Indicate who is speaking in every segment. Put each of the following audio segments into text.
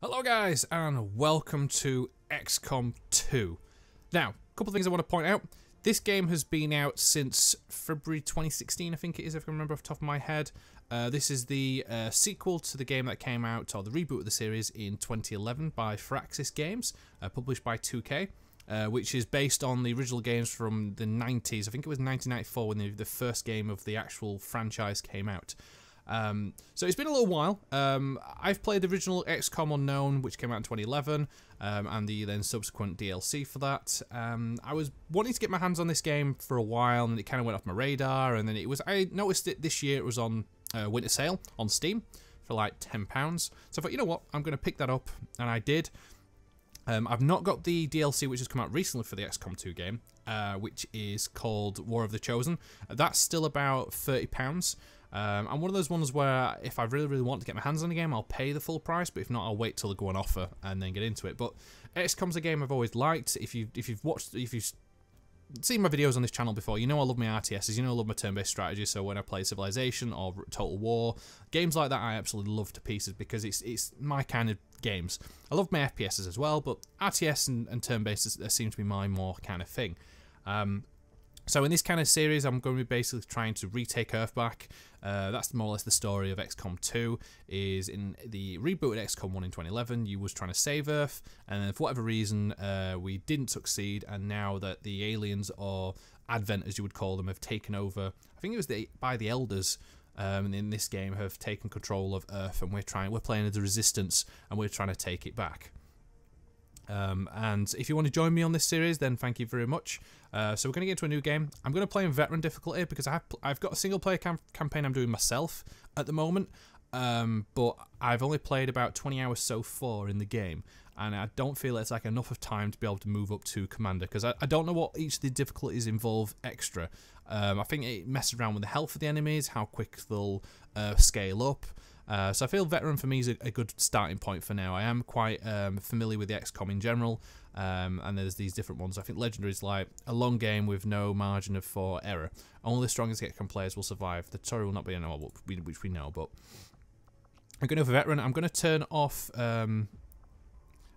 Speaker 1: Hello guys and welcome to XCOM 2. Now, a couple of things I want to point out. This game has been out since February 2016, I think it is, if I remember off the top of my head. This is the sequel to the game that came out, or the reboot of the series, in 2011 by Firaxis Games, published by 2K, which is based on the original games from the 90s. I think it was 1994 when the first game of the actual franchise came out. So it's been a little while. I've played the original XCOM Unknown, which came out in 2011, and the then subsequent DLC for that. I was wanting to get my hands on this game for a while, and it kind of went off my radar, and then I noticed it this year. It was on winter sale on Steam for like £10. So I thought, you know what, I'm going to pick that up, and I did. I've not got the DLC which has come out recently for the XCOM 2 game, which is called War of the Chosen. That's still about £30. I'm one of those ones where if I really want to get my hands on the game, I'll pay the full price, but if not, I'll wait till they go on offer and then get into it. But XCOM's a game I've always liked. If you've seen my videos on this channel before, you know I love my RTSs, you know I love my turn-based strategy. So when I play Civilization or Total War, games like that I absolutely love to pieces because it's my kind of games. I love my FPSs as well, but RTS and turn-based seem to be my more kind of thing. So in this kind of series, I'm going to be basically trying to retake Earth back. That's more or less the story of XCOM 2. Is in the rebooted XCOM 1 in 2011, you was trying to save Earth, and for whatever reason, we didn't succeed. And now that the aliens, or Advent as you would call them, have taken over, I think it was by the Elders. In this game, have taken control of Earth, and we're playing as the Resistance, and we're trying to take it back. And if you want to join me on this series, then thank you very much. So we're going to get into a new game. I'm going to play in veteran difficulty because I've got a single player campaign I'm doing myself at the moment, but I've only played about 20 hours so far in the game, and I don't feel it's like enough of time to be able to move up to commander because I don't know what each of the difficulties involve extra. I think it messes around with the health of the enemies, how quick they'll scale up. So I feel veteran for me is a good starting point for now. I am quite familiar with the XCOM in general, and there's these different ones. I think legendary is like a long game with no margin for error. Only the strongest XCOM players will survive. The tutorial will not be an hour, which we know, but I'm going to go for veteran. I'm going to turn off. I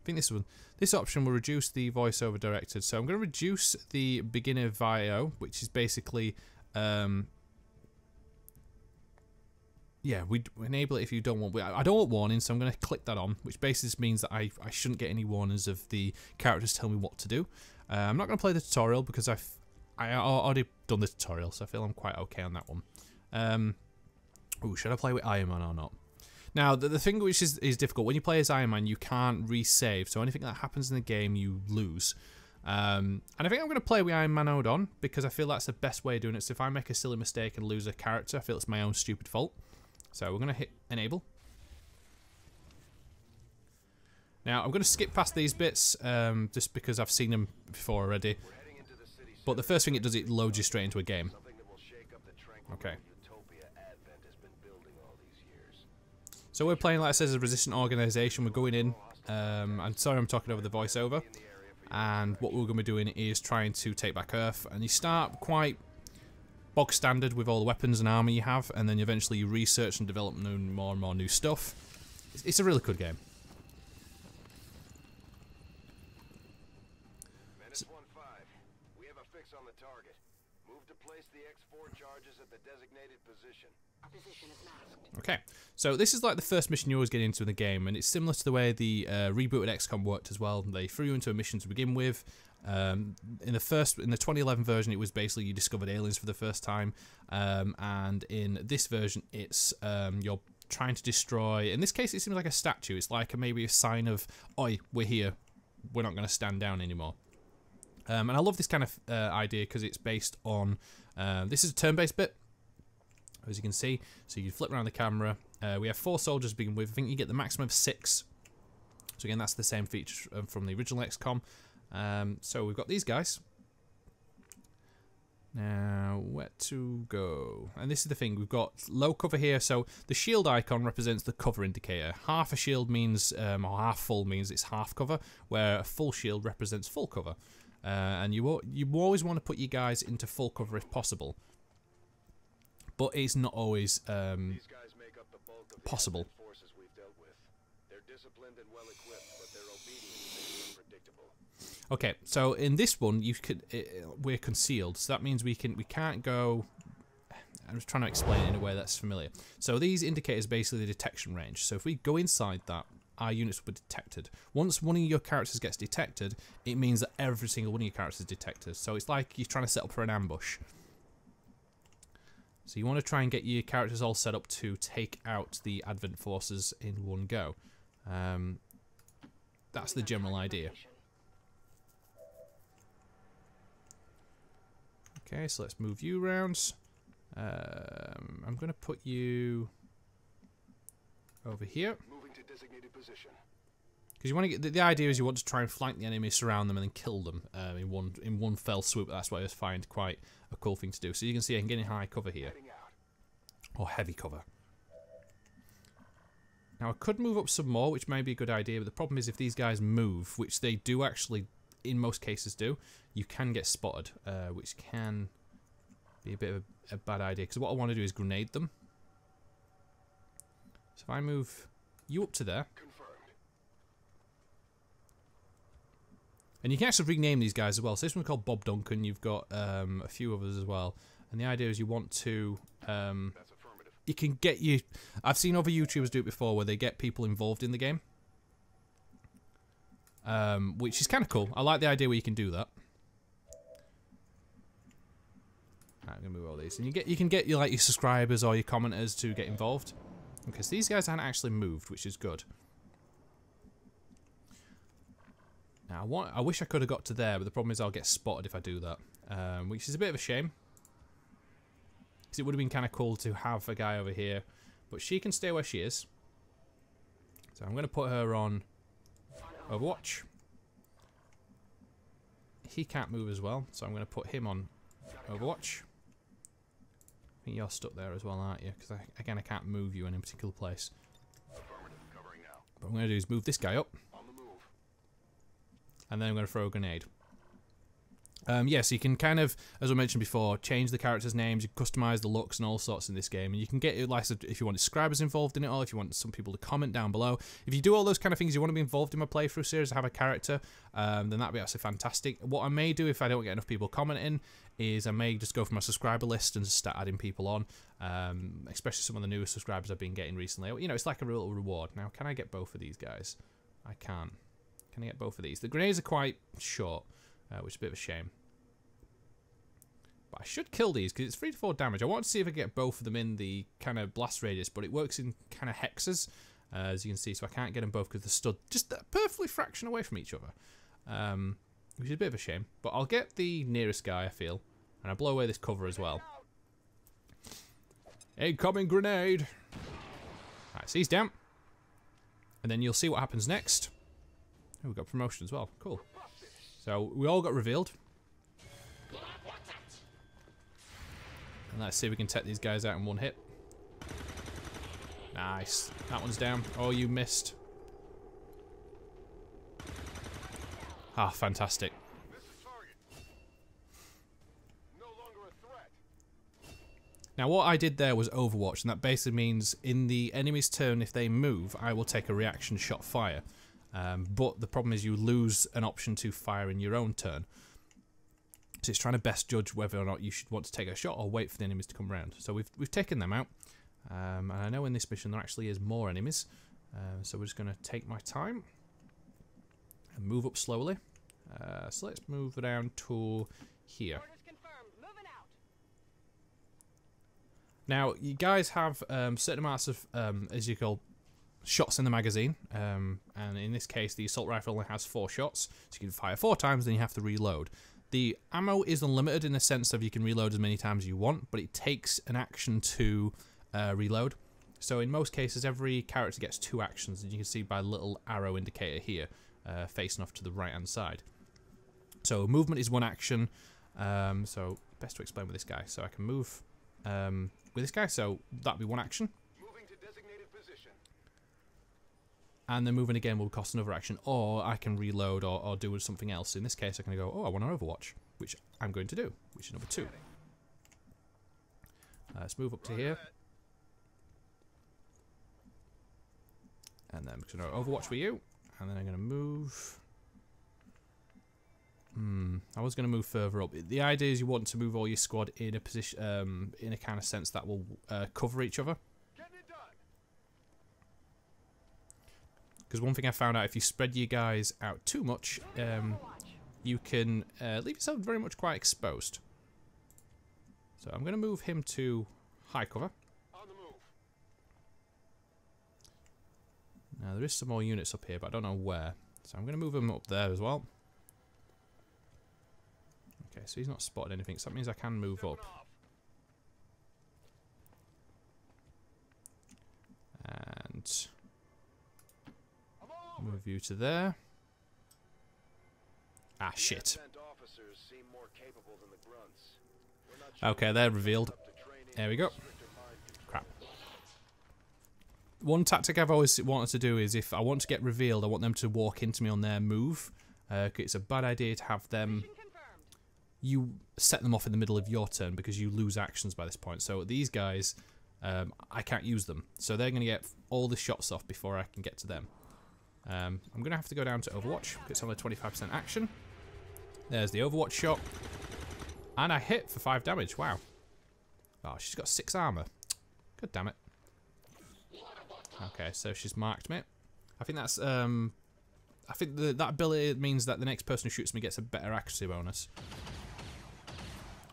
Speaker 1: think this option will reduce the voiceover directed. So I'm going to reduce the beginner VIO, which is basically. Yeah, we enable it if you don't want. I don't want warnings, so I'm going to click that on, which basically means that I shouldn't get any warnings of the characters telling me what to do. I'm not going to play the tutorial because I already done the tutorial, so I feel I'm quite okay on that one. Should I play with Ironman or not? Now, the thing which is difficult, when you play as Ironman, you can't resave, so anything that happens in the game, you lose. And I think I'm going to play with Ironman on because I feel that's the best way of doing it. So if I make a silly mistake and lose a character, I feel it's my own stupid fault. So we're going to hit enable. Now I'm going to skip past these bits just because I've seen them before already. But the first thing it does, it loads you straight into a game. Okay. So we're playing, like I said, as a resistant organisation. We're going in. I'm sorry I'm talking over the voiceover. And what we're going to be doing is trying to take back Earth. And you start quite bog standard with all the weapons and armor you have, and then eventually you research and develop more and more new stuff. It's a really good game.
Speaker 2: Menace 1-5. We have a fix on the target. Move to place the X4 charges at the designated position.
Speaker 3: Our position is masked.
Speaker 1: Okay, so this is like the first mission you always get into in the game, and it's similar to the way the rebooted XCOM worked as well. They threw you into a mission to begin with. In the 2011 version, it was basically you discovered aliens for the first time, and in this version, it's you're trying to destroy. In this case, it seems like a statue. It's like maybe a sign of, "Oi, we're here. We're not going to stand down anymore." And I love this kind of idea because it's based on. This is a turn-based bit, as you can see. So you flip around the camera. We have 4 soldiers to begin with. I think you get the maximum of 6. So again, that's the same feature from the original XCOM. So we've got these guys. Now, where to go? And this is the thing, we've got low cover here, so the shield icon represents the cover indicator. Half a shield means, or half full means it's half cover, where a full shield represents full cover. And you always want to put your guys into full cover if possible. But it's not always possible.
Speaker 2: They're disciplined and and well equipped, but their obedience is unpredictable.
Speaker 1: Okay, so in this one, we're concealed, so that means we can't go. I'm just trying to explain it in a way that's familiar. So these indicators basically the detection range. So if we go inside that, our units will be detected. Once one of your characters gets detected, it means that every single one of your characters is detected. So it's like you're trying to set up for an ambush. So you want to try and get your characters all set up to take out the Advent forces in one go. That's the general idea. Okay, so let's move you around. I'm going to put you over here.
Speaker 2: Moving to designated position.
Speaker 1: Because you want to get the idea is you want to try and flank the enemy, surround them, and then kill them in one fell swoop. That's what I just find quite a cool thing to do. So you can see I can get in high cover here, or heavy cover. Now I could move up some more, which may be a good idea, but the problem is if these guys move, which they do actually, in most cases do, you can get spotted, which can be a bit of a bad idea. Because what I want to do is grenade them. So if I move you up to there. And you can actually rename these guys as well. So this one's called Bob Duncan. You've got a few others as well. And the idea is you want to... you can get you... I've seen other YouTubers do it before where they get people involved in the game. Which is kind of cool. I like the idea where you can do that. Right, I'm going to move all these. And you can get your subscribers or your commenters to get involved. Okay, so these guys haven't actually moved, which is good. Now, I wish I could have got to there, but the problem is I'll get spotted if I do that. Which is a bit of a shame. Because it would have been kind of cool to have a guy over here. But she can stay where she is. So I'm going to put her on Overwatch. He can't move as well, so I'm going to put him on Overwatch. I think you're stuck there as well, aren't you? Because, again, I can't move you in a particular place. What I'm going to do is move this guy up. And then I'm going to throw a grenade. Yeah, so you can kind of, as I mentioned before, change the characters' names, you can customize the looks and all sorts in this game. And you can get, like, if you want subscribers involved in it, or if you want some people to comment down below. If you do all those kind of things, you want to be involved in my playthrough series, have a character, then that'd be absolutely fantastic. What I may do if I don't get enough people commenting is I may just go for my subscriber list and just start adding people on, especially some of the newer subscribers I've been getting recently. You know, it's like a real reward. Now, can I get both of these guys? I can't. Can I get both of these? The grenades are quite short, which is a bit of a shame. But I should kill these because it's 3 to 4 damage. I want to see if I get both of them in the kind of blast radius, but it works in kind of hexes, as you can see, so I can't get them both because they're stood just a perfectly fraction away from each other, which is a bit of a shame. But I'll get the nearest guy, I feel, and I'll blow away this cover as well. Incoming grenade! Alright, so he's down. And then you'll see what happens next. Oh, we've got promotion as well. Cool. So we all got revealed. And let's see if we can take these guys out in one hit. Nice. That one's down. Oh, you missed. Ah, fantastic. Now what I did there was Overwatch, and that basically means in the enemy's turn, if they move, I will take a reaction shot fire. But the problem is you lose an option to fire in your own turn. So it's trying to best judge whether or not you should want to take a shot or wait for the enemies to come around. So we've taken them out. And I know in this mission there actually is more enemies. So we're just going to take my time and move up slowly. So let's move down to here. Now, you guys have certain amounts of, as you call, shots in the magazine, and in this case the assault rifle only has 4 shots, so you can fire 4 times, then you have to reload. The ammo is unlimited in the sense of you can reload as many times as you want, but it takes an action to reload. So in most cases every character gets 2 actions, and you can see by the little arrow indicator here, facing off to the right hand side. So movement is 1 action, so best to explain with this guy. So I can move with this guy, so that'd be 1 action. And then moving again will cost another action, or I can reload or do something else. In this case, I can go, oh, I want an Overwatch, which I'm going to do, which is number 2. Let's move up to here. And then I'm going to Overwatch for you. And then I'm going to move. I was going to move further up. The idea is you want to move all your squad in a position, in a kind of sense that will cover each other. Because one thing I found out, if you spread your guys out too much, you can leave yourself very much quite exposed. So I'm going to move him to high cover. Now there is some more units up here, but I don't know where. So I'm going to move him up there as well. Okay, so he's not spotted anything, so that means I can move up. And move you to there. Ah, shit. Okay, they're revealed. There we go. Crap. One tactic I've always wanted to do is if I want to get revealed, I want them to walk into me on their move. It's a bad idea to have them... You set them off in the middle of your turn because you lose actions by this point. So these guys, I can't use them. So they're going to get all the shots off before I can get to them. I'm going to have to go down to Overwatch. It's only 25% action. There's the Overwatch shot. And I hit for 5 damage. Wow. Oh, she's got 6 armor. God damn it. Okay, so she's marked me. I think that's... I think that ability means that the next person who shoots me gets a better accuracy bonus.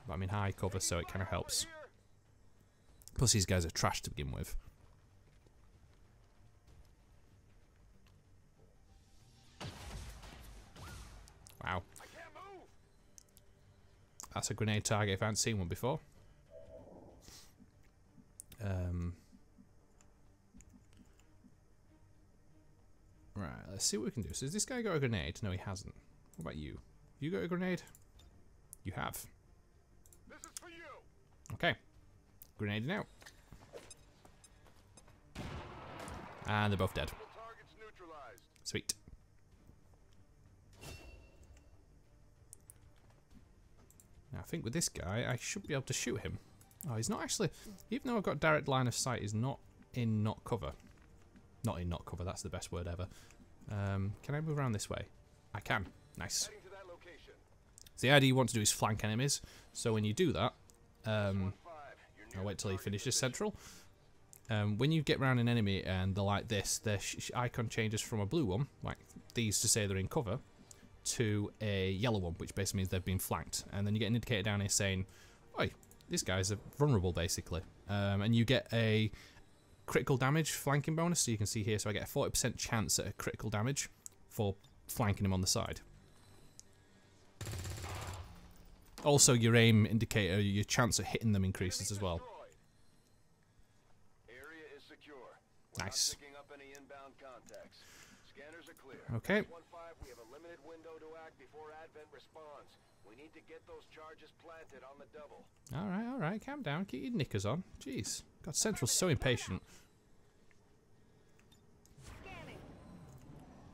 Speaker 1: But I'm in high cover, so it kind of helps. Plus, these guys are trash to begin with. Wow. That's a grenade target if I haven't seen one before. Right, let's see what we can do. So has this guy got a grenade? No, he hasn't. What about you? You got a grenade? You have. This is for you. Okay. Grenading out. And they're both dead. Sweet. Now I think with this guy, I should be able to shoot him. Oh, he's not actually... Even though I've got direct line of sight, he's not in not cover. Not in not cover, that's the best word ever. Can I move around this way? I can. Nice. So the idea you want to do is flank enemies. So when you do that, I'll wait till you finish this central. When you get around an enemy and they're like this, their icon changes from a blue one, like these to say they're in cover, to a yellow one, which basically means they've been flanked. And then you get an indicator down here saying, oi, these guys are vulnerable, basically. And you get a critical damage flanking bonus, so you can see here, so I get a 40% chance at a critical damage for flanking him on the side. Also, your aim indicator, your chance of hitting them increases as well. Nice. Okay. Alright, calm down, keep your knickers on. Jeez. God, Central's so impatient.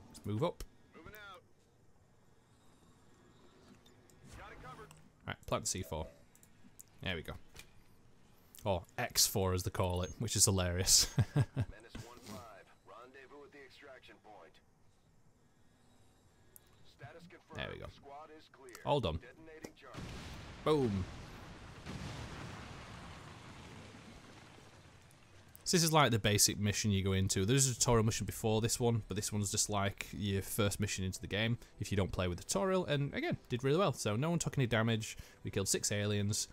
Speaker 1: Let's move up. Alright, plant C4. There we go. Or X4 as they call it, which is hilarious. There we go. All done. Boom. So this is like the basic mission you go into. There's a tutorial mission before this one, but this one's just like your first mission into the game if you don't play with the tutorial, and again, did really well. So no one took any damage, we killed 6 aliens,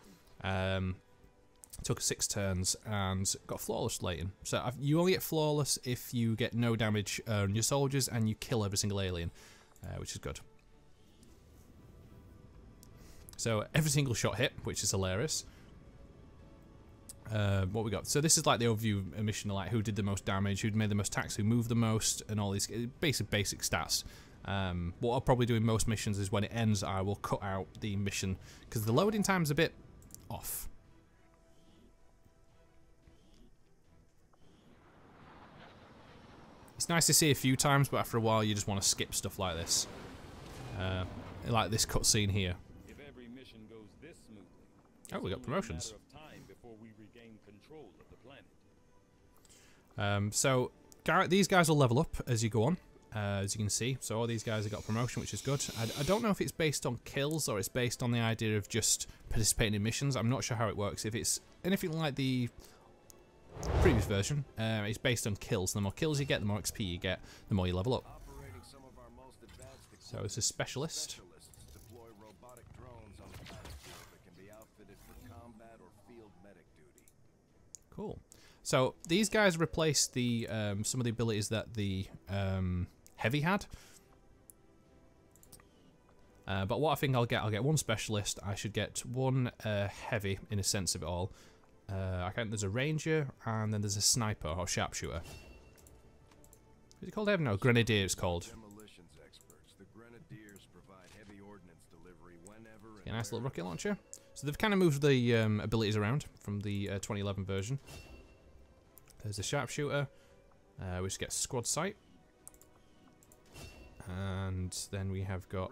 Speaker 1: took 6 turns, and got flawless slating. So you only get flawless if you get no damage on your soldiers and you kill every single alien, which is good. So every single shot hit, which is hilarious. What we got? So this is like the overview mission, like who did the most damage, who made the most attacks, who moved the most, and all these basic stats. What I'll probably do in most missions is when it ends, I will cut out the mission because the loading time's a bit off. It's nice to see a few times, but after a while, you just want to skip stuff like this, like this cutscene here. Oh, we got promotions. So these guys will level up as you go on. as you can see. So all these guys have got promotion, which is good. I don't know if it's based on kills or it's based on the idea of just participating in missions. I'm not sure how it works. If it's anything like the previous version, it's based on kills. The more kills you get, the more XP you get, the more you level up. So it's a specialist.
Speaker 2: Deploy robotic drones on the battlefield that can be outfitted for combat or field medic duty.
Speaker 1: Cool. So these guys replace the some of the abilities that the heavy had. But what I think I'll get one specialist. I should get one heavy in a sense of it all. I think there's a ranger and then there's a sniper or sharpshooter. Is it called heavy? No, grenadier. It's called.
Speaker 2: Demolitions experts. The grenadiers provide heavy ordnance delivery whenever.
Speaker 1: A nice little rocket launcher. So they've kind of moved the abilities around from the 2011 version. There's a sharpshooter, which gets squad sight. And then we have got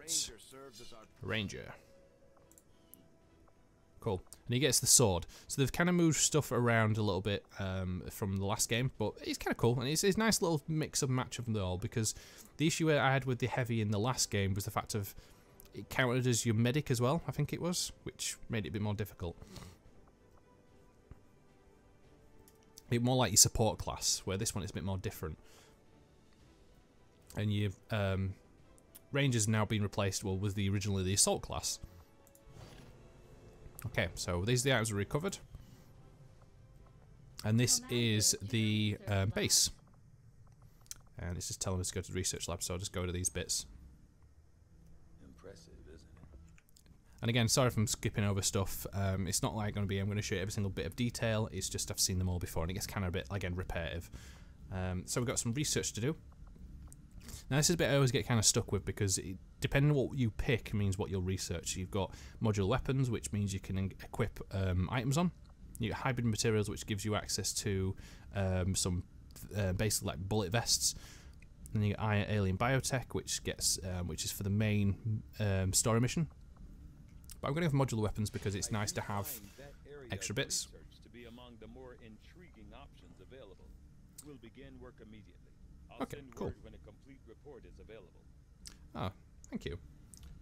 Speaker 1: ranger. Cool. And he gets the sword. So they've kind of moved stuff around a little bit from the last game, but it's kind of cool. And it's a nice little mix and match of them all, because the issue I had with the heavy in the last game was the fact of it counted as your medic as well, I think it was, which made it a bit more difficult. It more like your support class, where this one is a bit more different. And your Ranger's now been replaced, well, with originally the assault class. Okay, so these are the items we recovered. And this is the base. And it's just telling us to go to the research lab, so I'll just go to these bits.
Speaker 4: Impressive, isn't it?
Speaker 1: And again, sorry if I'm skipping over stuff. It's not like I'm going to show you every single bit of detail. It's just I've seen them all before, and it gets kind of a bit, again, repetitive. So we've got some research to do. Now this is a bit I always get kind of stuck with, because depending on what you pick means what you'll research. You've got modular weapons, which means you can equip items on. You get hybrid materials, which gives you access to some basically like bullet vests. And you get alien biotech, which is for the main story mission. But I'm going to go for modular weapons because it's nice to have extra bits.
Speaker 4: To be among the more intriguing options available. We'll begin work immediately.
Speaker 1: Okay, cool.
Speaker 4: When a complete report is available.
Speaker 1: Oh, thank you.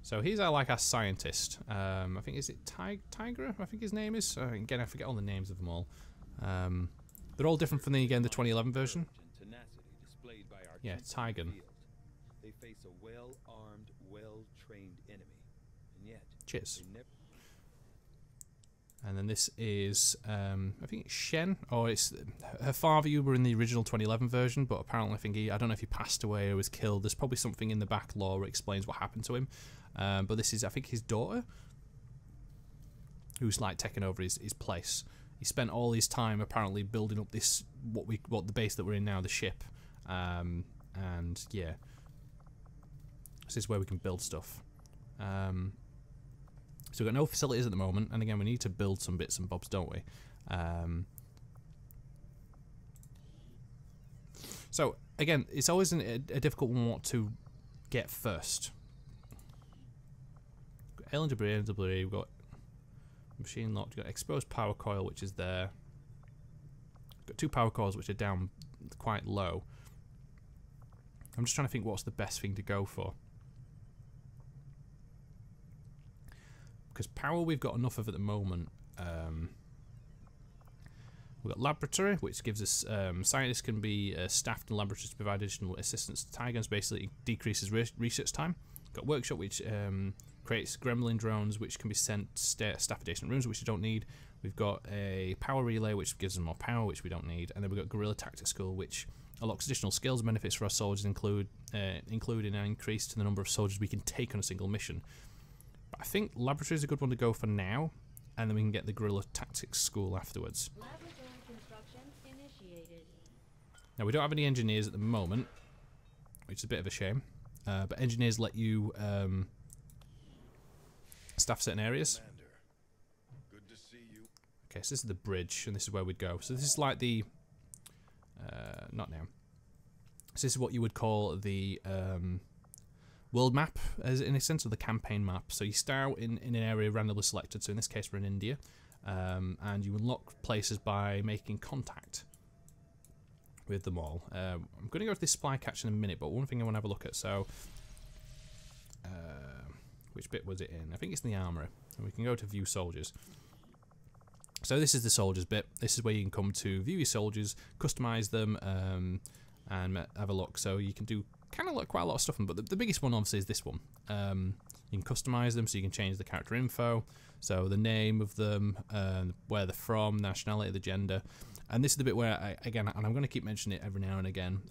Speaker 1: So he's our scientist. I think is it Tigra? I think his name is. Again, I forget all the names of them all. They're all different from the 2011 version. Yeah, Tigan.
Speaker 4: They face a well-armed, well-trained enemy, and yet.
Speaker 1: Cheers. And then this is, I think it's Shen, or it's her father. You were in the original 2011 version, but apparently I don't know if he passed away or was killed. There's probably something in the back lore that explains what happened to him. But this is, I think, his daughter, who's like taking over his place. He spent all his time apparently building up this what the base that we're in now, the ship, and yeah, this is where we can build stuff. So we've got no facilities at the moment, and again we need to build some bits and bobs, don't we? So again, it's always a difficult one what to get first. Alien debris, we've got machine locked, we've got exposed power coil, which is there. We've got two power coils which are down quite low. I'm just trying to think what's the best thing to go for. Because power we've got enough of at the moment. We've got laboratory, which gives us scientists can be staffed in laboratories to provide additional assistance to Tigers, basically decreases research time. We've got workshop, which creates gremlin drones, which can be sent to staff adjacent rooms, which we don't need. We've got a power relay, which gives them more power, which we don't need. And then we've got guerrilla tactics school, which unlocks additional skills and benefits for our soldiers, including an increase to the number of soldiers we can take on a single mission. But I think laboratory is a good one to go for now, and then we can get the guerrilla tactics school afterwards.
Speaker 3: Laboratory construction initiated.
Speaker 1: Now we don't have any engineers at the moment, which is a bit of a shame. But engineers let you staff certain areas.
Speaker 2: Good to see you.
Speaker 1: Okay, so this is the bridge, and this is where we'd go. So this is like the not now. So this is what you would call the world map, as in a sense, of the campaign map. So you start in an area randomly selected. So in this case, we're in India, and you unlock places by making contact with them all. I'm going to go to this supply catch in a minute, but one thing I want to have a look at. So, which bit was it in? I think it's in the armory. And we can go to view soldiers. So this is the soldiers bit. This is where you can come to view your soldiers, customize them, and have a look. So you can do kind of like quite a lot of stuff, but the biggest one obviously is this one. You can customize them, so you can change the character info, so the name of them, where they're from, nationality, the gender. And this is the bit where, again, and I'm going to keep mentioning it every now and again,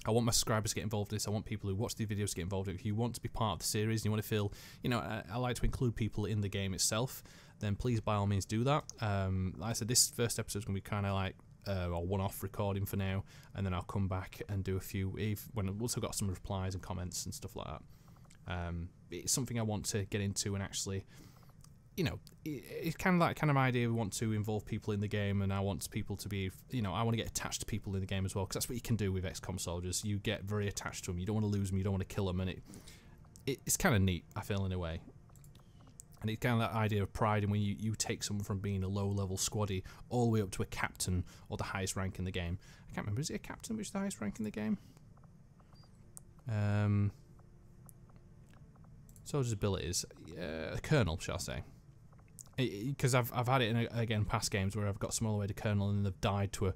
Speaker 1: I want my subscribers to get involved in this. I want people who watch the videos to get involved in it. If you want to be part of the series and you want to feel, you know, I like to include people in the game itself, then please by all means do that. Like I said, this first episode is going to be kind of like a one-off recording for now, and then I'll come back and do a few when I've also got some replies and comments and stuff like that. It's something I want to get into and actually, you know, it's kind of that kind of idea. We want to involve people in the game, and I want people to be, you know, I want to get attached to people in the game as well, because that's what you can do with XCOM soldiers. You get very attached to them. You don't want to lose them. You don't want to kill them, and it's kind of neat, I feel, in a way. And it's kind of that idea of pride, and when you take someone from being a low-level squaddy all the way up to a captain or the highest rank in the game. I can't remember, is it a captain which is the highest rank in the game? Soldier's abilities, a colonel, shall I say? Because I've had it in again past games where I've got some all the way to colonel and they've died to a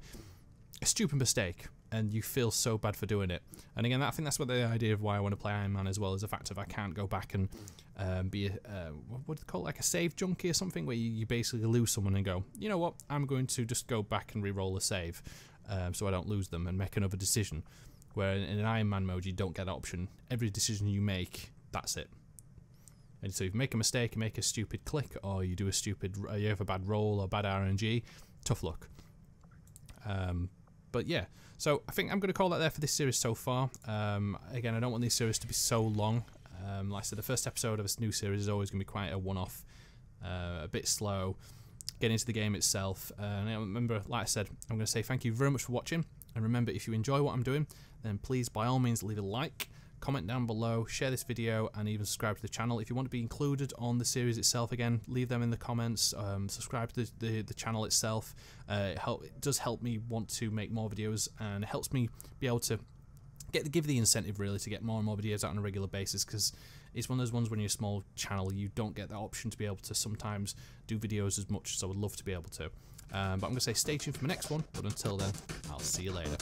Speaker 1: stupid mistake, and you feel so bad for doing it. And again, I think that's what the idea of why I want to play Ironman as well, is the fact of I can't go back and be what do they call it, like a save junkie or something, where you basically lose someone and go, you know what, I'm going to just go back and re-roll a save so I don't lose them and make another decision. Where in an Ironman mode you don't get that option. Every decision you make, that's it. And so if you make a mistake, you make a stupid click, or you do a stupid, you have a bad roll or bad RNG, tough luck. But yeah, so I think I'm going to call that there for this series so far. Again, I don't want this series to be so long. Like I said, the first episode of this new series is always going to be quite a one-off, a bit slow, get into the game itself. And I remember, like I said, I'm going to say thank you very much for watching. And remember, if you enjoy what I'm doing, then please, by all means, leave a like. Comment down below, share this video, and even subscribe to the channel. If you want to be included on the series itself, again, leave them in the comments. Subscribe to the channel itself. It does help me want to make more videos, and it helps me be able to give the incentive really to get more and more videos out on a regular basis, because it's one of those ones when you're a small channel, you don't get that option to be able to sometimes do videos as much as I would love to be able to. But I'm going to say stay tuned for my next one, but until then, I'll see you later.